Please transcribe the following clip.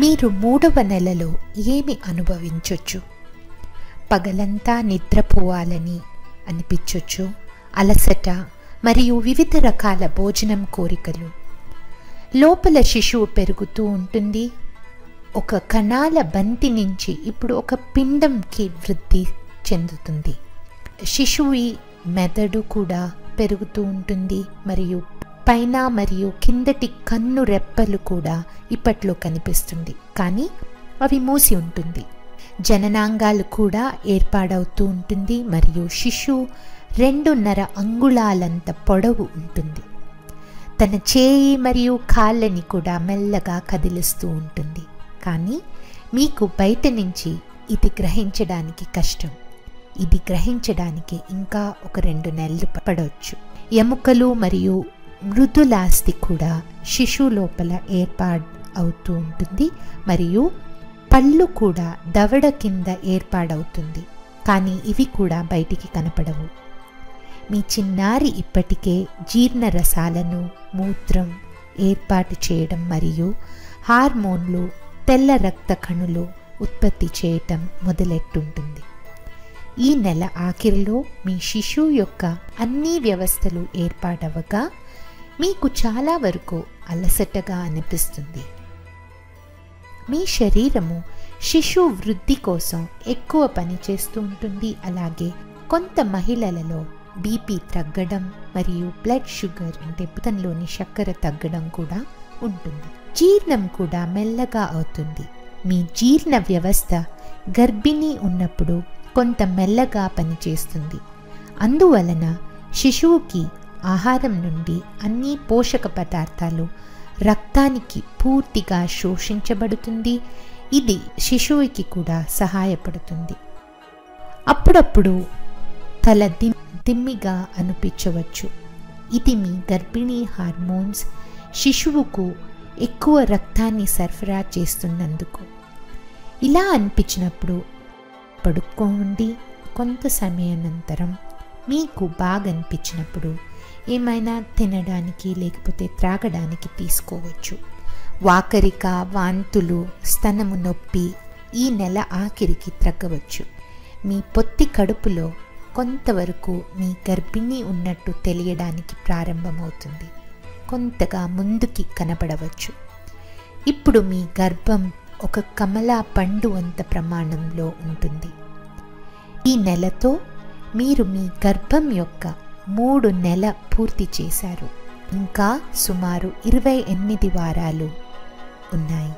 మీరు 3వ నెలలో ఏమి అనుభవించొచ్చు? పగలంతా నిద్రపోవాలని అనిపించొచ్చు, అలసట మరియు వివిధ రకాల భోజనం కోరికలు. లోపల శిశువు పెరుగుతూ ఉంటుంది. ఒక కణాల బంతి నుంచి ఇప్పుడు ఒక పిండంకి వృద్ధి చెందుతుంది. శిశువు మెదడు కూడా పెరుగుతూ ఉంటుంది మరియు పైన మరియు కిందటి కన్ను రెప్పలు కూడా ఇప్పట్లో కనిపిస్తుంది, కానీ అవి మూసి ఉంటుంది. జననాంగాలు కూడా ఏర్పాడవుతూ ఉంటుంది మరియు శిశువు 2.5 అంగుళాలంత పొడవు ఉంటుంది. తన చేయి మరియు కాళ్ళని కూడా మెల్లగా కదిలిస్తూ ఉంటుంది, కానీ మీకు బయట నుంచి ఇది గ్రహించడానికి కష్టం. ఇది గ్రహించడానికి ఇంకా ఒక 2 నెలలు పడవచ్చు. ఎముకలు మరియు మృదులాస్థి కూడా శిశువు లోపల ఏర్పాటు అవుతూ ఉంటుంది మరియు పళ్ళు కూడా దవడ కింద ఏర్పాడవుతుంది, కానీ ఇవి కూడా బయటికి కనపడవు. మీ చిన్నారి ఇప్పటికే జీర్ణ రసాలను, మూత్రం ఏర్పాటు చేయడం మరియు హార్మోన్లు, తెల్ల రక్త కణులు ఉత్పత్తి చేయటం మొదలెట్టుంటుంది. ఈ నెల ఆఖరిలో మీ శిశువు యొక్క అన్ని వ్యవస్థలు ఏర్పాటవగా మీకు చాలా వరకు అలసటగా అనిపిస్తుంది. మీ శరీరము శిశువు వృద్ధి కోసం ఎక్కువ పని చేస్తూ ఉంటుంది. అలాగే కొంత మహిళలలో బీపీ తగ్గడం మరియు బ్లడ్ షుగర్ అంటే రక్తంలోని చక్కెర తగ్గడం కూడా ఉంటుంది. జీర్ణం కూడా మెల్లగా అవుతుంది. మీ జీర్ణ వ్యవస్థ గర్భిణీ ఉన్నప్పుడు కొంత మెల్లగా పనిచేస్తుంది. అందువలన శిశువుకి ఆహారం నుండి అన్ని పోషక పదార్థాలు రక్తానికి పూర్తిగా శోషించబడుతుంది. ఇది శిశువుకి కూడా సహాయపడుతుంది. అప్పుడప్పుడు తల దిమ్మిగా అనిపించవచ్చు. ఇది మీ గర్భిణీ హార్మోన్స్ శిశువుకు ఎక్కువ రక్తాన్ని సరఫరా చేస్తున్నందుకు. ఇలా అనిపించినప్పుడు పడుకోండి. కొంత సమయానంతరం మీకు బాగా అనిపించినప్పుడు ఏమైనా తినడానికి లేకపోతే త్రాగడానికి తీసుకోవచ్చు. వాకరిక, వాంతులు, స్తనము నొప్పి ఈ నెల ఆఖరికి తగ్గవచ్చు. మీ పొత్తి కడుపులో కొంతవరకు మీ గర్భిణి ఉన్నట్టు తెలియడానికి ప్రారంభమవుతుంది. కొంతగా ముందుకి కనపడవచ్చు. ఇప్పుడు మీ గర్భం ఒక కమలా పండు అంత ప్రమాణంలో ఉంటుంది. ఈ నెలతో మీరు మీ గర్భం యొక్క 3 నెల పూర్తి చేశారు. ఇంకా సుమారు 28 వారాలు ఉన్నాయి.